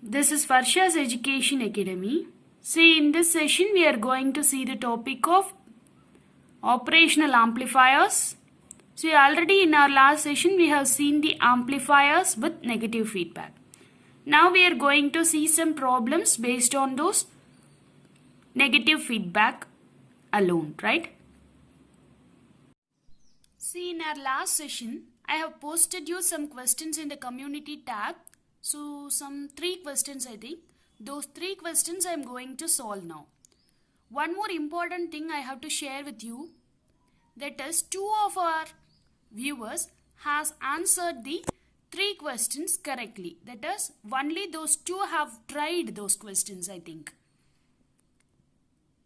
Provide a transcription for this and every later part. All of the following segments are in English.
This is Varsha's Education Academy. See, in this session we are going to see the topic of operational amplifiers. See, already in our last session we have seen the amplifiers with negative feedback. Now we are going to see some problems based on those negative feedback alone, right? See, in our last session I have posted you some questions in the community tab. So some 3 questions I think. Those 3 questions I am going to solve now. One more important thing I have to share with you, that is 2 of our viewers has answered the 3 questions correctly. That is only those 2 have tried those questions I think.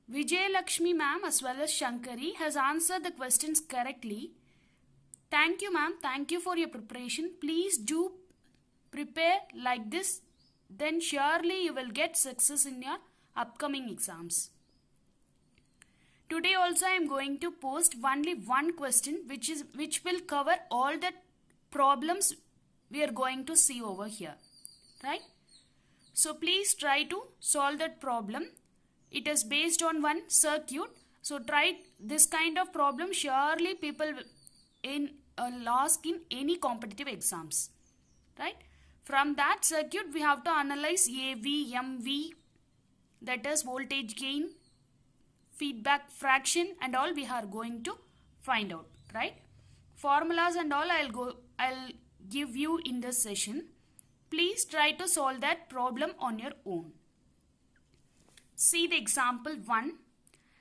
Vijay Lakshmi ma'am as well as Shankari has answered the questions correctly. Thank you ma'am. Thank you for your preparation. Please do prepare like this, then surely you will get success in your upcoming exams. Today also I am going to post only one question which will cover all the problems we are going to see over here, right? So please try to solve that problem. It is based on one circuit, so try this kind of problem. Surely people in ask in any competitive exams, right? From that circuit, we have to analyze AV, MV, that is voltage gain, feedback fraction and all we are going to find out, right? Formulas and all I'll give you in this session. Please try to solve that problem on your own. See the example 1.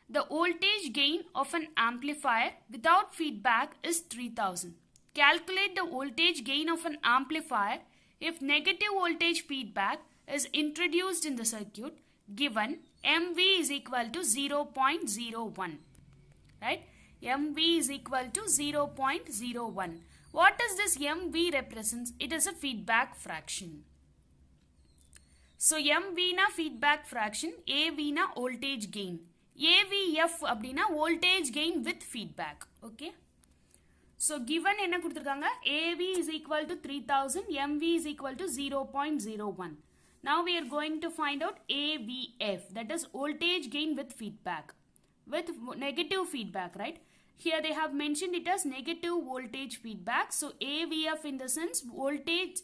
The voltage gain of an amplifier without feedback is 3000. Calculate the voltage gain of an amplifier if negative voltage feedback is introduced in the circuit given MV is equal to 0.01, right? MV is equal to 0.01. What does this MV represents? It is a feedback fraction. So MV na feedback fraction, AV na voltage gain. AVF அப்படினா voltage gain with feedback, okay? So given என்ன கொடுத்திருக்காங்க, AV is equal to 3000, MV is equal to 0.01. Now we are going to find out AVF, that is voltage gain with feedback, with negative feedback, right? Here they have mentioned it as negative voltage feedback. So AVF in the sense voltage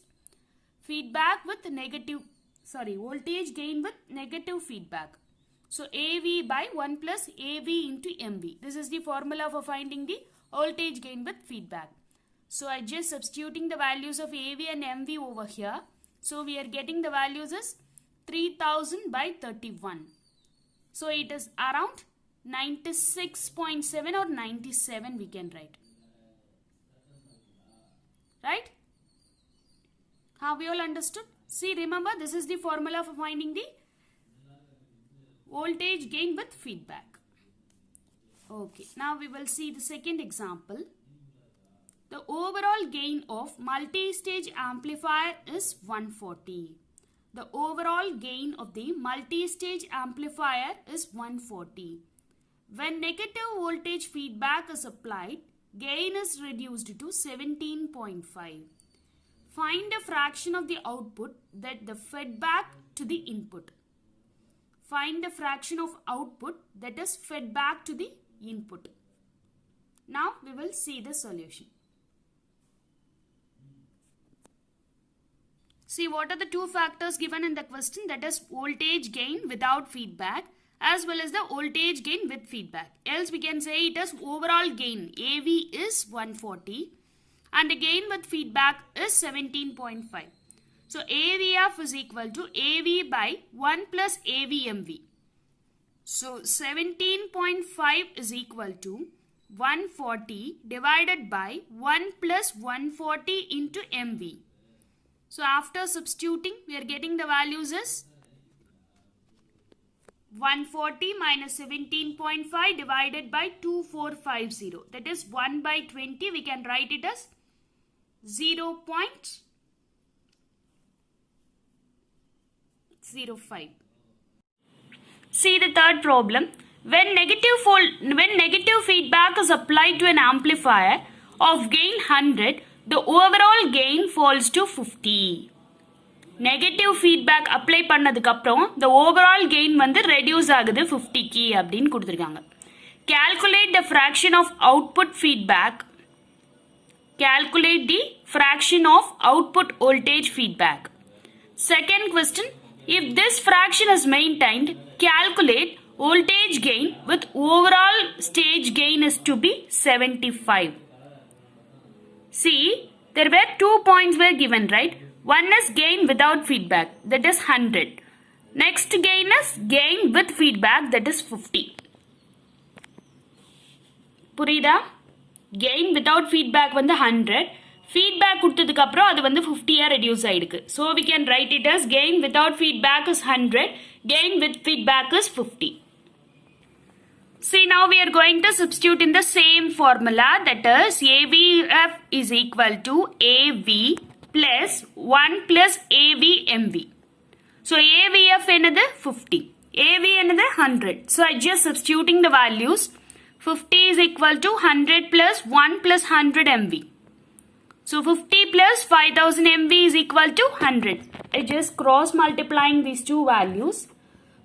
feedback with voltage gain with negative feedback. So AV by 1 plus AV into MV. This is the formula for finding the voltage gain with feedback. So I just substituting the values of AV and MV over here. So we are getting the values as 3000 by 31. So it is around 96.7 or 97 we can write. Right? Have you all understood? See, remember this is the formula for finding the voltage gain with feedback. Okay, now we will see the second example. The overall gain of multi-stage amplifier is 140. The overall gain of the multi-stage amplifier is 140. When negative voltage feedback is applied, gain is reduced to 17.5. Find a fraction of the output that the fed back to the input. Find the fraction of output that is fed back to the input. Now we will see the solution. See, what are the 2 factors given in the question, that is voltage gain without feedback as well as the voltage gain with feedback. Else we can say it as overall gain. AV is 140 and the gain with feedback is 17.5. So AVF is equal to AV by 1 plus AVMV. So 17.5 is equal to 140 divided by 1 plus 140 into MV. So after substituting, we are getting the values as 140 minus 17.5 divided by 2450. That is 1 by 20. We can write it as 0.05. See the third problem. When negative feedback is applied to an amplifier of gain 100, the overall gain falls to 50. Negative feedback apply பண்ணதுக்கப்புறம் the overall gain வந்து reduce ஆகுது 50 அப்படின்னு கொடுத்துருக்காங்க. Calculate the fraction of output feedback. Calculate the fraction of output voltage feedback. Second question, if this fraction is maintained, calculate voltage gain with overall stage gain is to be 75. See, there were 2 points were given, right? One is gain without feedback, that is 100. Next gain is gain with feedback, that is 50. புரியுதா? gain without feedback வந்து 100. feedback கொடுத்ததுக்கு அப்புறம் அது வந்து 50 reduce ஆயிருக்கு. So we can write it as gain without feedback is 100, gain with feedback is 50. See, now we are going to substitute in the same formula, that is AVF is equal to AV plus 1 plus AVMV. So AVF என்னது 50, AV என்னது 100. So I just substituting the values. 50 is equal to 100 plus 1 plus 100 MV. So 50 plus 5000 MV is equal to 100. I just cross multiplying these two values.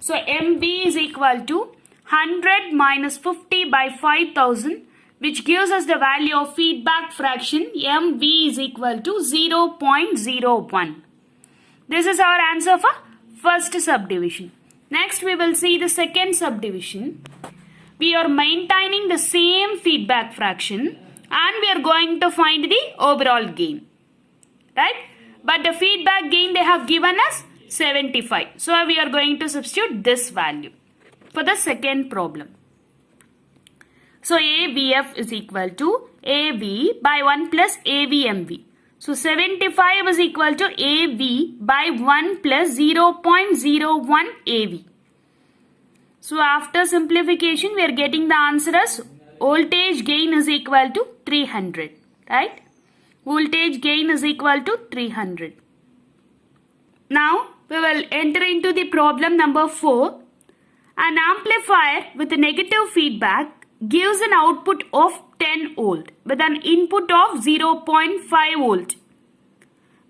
So MV is equal to 100 minus 50 by 5000, which gives us the value of feedback fraction. MV is equal to 0.01. This is our answer for first subdivision. Next we will see the second subdivision. We are maintaining the same feedback fraction and we are going to find the overall gain, right? But the feedback gain they have given us 75. So we are going to substitute this value for the second problem. So AVF is equal to AV by 1 plus AVMV. So 75 is equal to AV by 1 plus 0.01 AV. So after simplification, we are getting the answer as voltage gain is equal to 300, right? Voltage gain is equal to 300. Now we will enter into the problem number 4. An amplifier with a negative feedback gives an output of 10 volt with an input of 0.5 volt.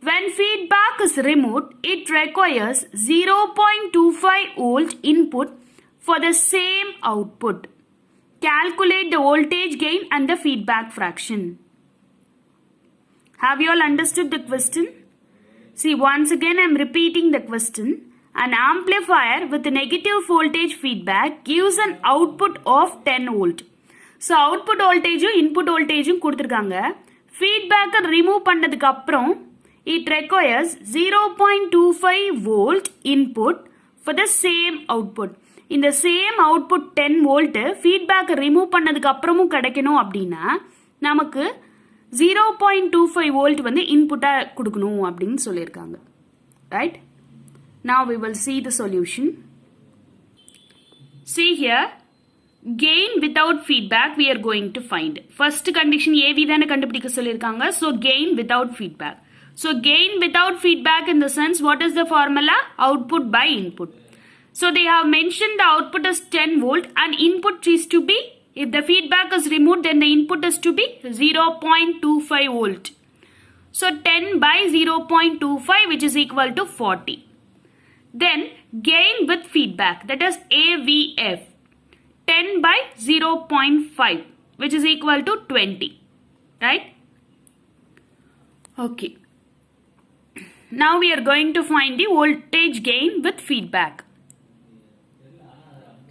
When feedback is removed, it requires 0.25 volt input for the same output. Calculate the voltage gain and the feedback fraction. Have you all understood the question? See, once again I am repeating the question. An amplifier with a negative voltage feedback gives an output of 10 volt. So output voltage input voltage கொடுத்திருக்காங்க. feedback remove பண்ணதுக்கு அப்புறம் it requires 0.25 volt input for the same output. இந்த same output 10 volt feedback remove பண்ணதுக்கு அப்புறமும் கிடைக்கணும் அப்படின்னா நமக்கு 0.25 volt வந்து இன்புட்டா கொடுக்கணும் அப்படின்னு சொல்லியிருக்காங்க, right? Now we will see the solution. See here, gain without feedback we are going to find. First condition AV தான கண்டுபிடிக்க சொல்லியிருக்காங்க. So gain without feedback. So gain without feedback in the sense, what is the formula? Output by input. So they have mentioned the output is 10 volt and input is to be, if the feedback is removed then the input is to be 0.25 volt. So 10 by 0.25 which is equal to 40. Then gain with feedback, that is AVF, 10 by 0.5 which is equal to 20, right? Okay. Now we are going to find the voltage gain with feedback.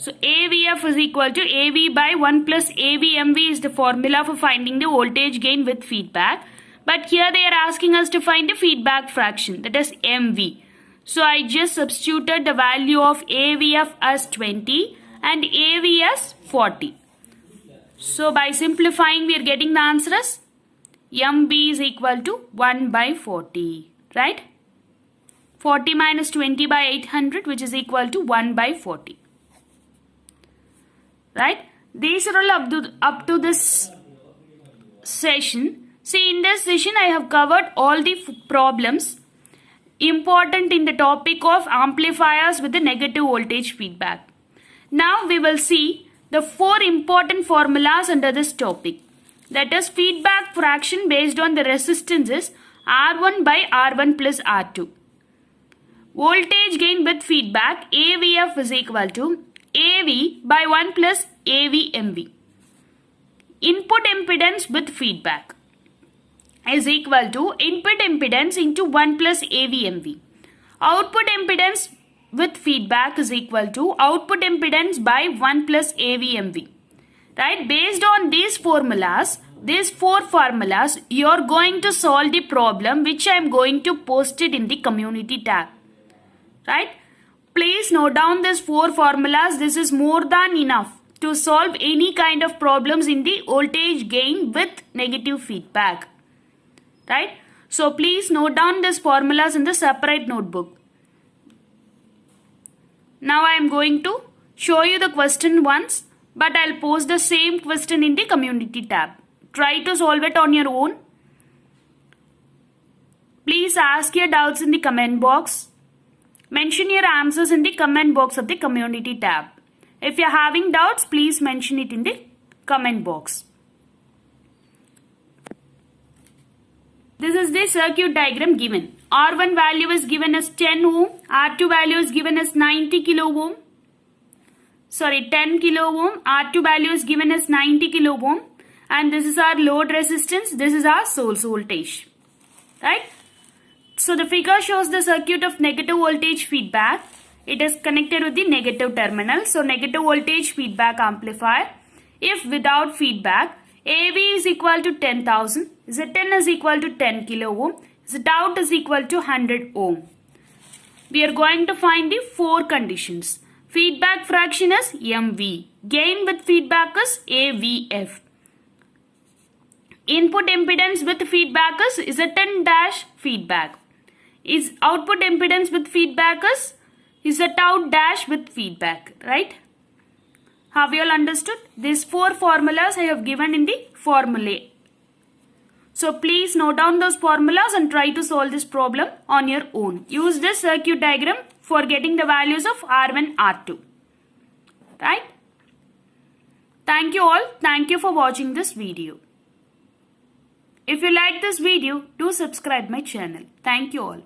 So AVF is equal to AV by 1 plus AVMV is the formula for finding the voltage gain with feedback. But here they are asking us to find the feedback fraction, that is MV. So I just substituted the value of AVF as 20 and AV as 40. So by simplifying we are getting the answer as MV is equal to 1 by 40, right? 40 minus 20 by 800 which is equal to 1 by 40. Right? These are all up to this session. See, in this session I have covered all the problems important in the topic of amplifiers with the negative voltage feedback. Now we will see the 4 important formulas under this topic. That is feedback fraction based on the resistances R1 by R1 plus R2. voltage gain with feedback AVF is equal to AV by 1 plus AVMV. Input impedance with feedback is equal to input impedance into 1 plus AVMV. Output impedance with feedback is equal to output impedance by 1 plus AVMV. Right? Based on these formulas, these 4 formulas, you are going to solve the problem which I am going to post it in the community tab. Right? Please note down these 4 formulas. This is more than enough to solve any kind of problems in the voltage gain with negative feedback. Right? So please note down these formulas in the separate notebook. Now I am going to show you the question once, but I'll post the same question in the community tab. Try to solve it on your own. Please ask your doubts in the comment box. Mention your answers in the comment box of the community tab. If you are having doubts, please mention it in the comment box. This is the circuit diagram given. R1 value is given as 10 ohm. R2 value is given as 90 kilo ohm. 10 kilo ohm. R2 value is given as 90 kilo ohm. And this is our load resistance. This is our source voltage. Right? So the figure shows the circuit of negative voltage feedback. It is connected with the negative terminal. So negative voltage feedback amplifier. If without feedback, AV is equal to 10,000. Zn is equal to 10 kilo ohm. Zout is equal to 100 ohm. We are going to find the 4 conditions. Feedback fraction is MV. Gain with feedback is AVF. Input impedance with feedback is Zn dash feedback. Is output impedance with feedback is Zout dash with feedback. Right? Have you all understood? These 4 formulas I have given in the formulae. So please note down those formulas and try to solve this problem on your own. Use this circuit diagram for getting the values of R1, R2. Right? Thank you all. Thank you for watching this video. If you like this video, do subscribe my channel. Thank you all.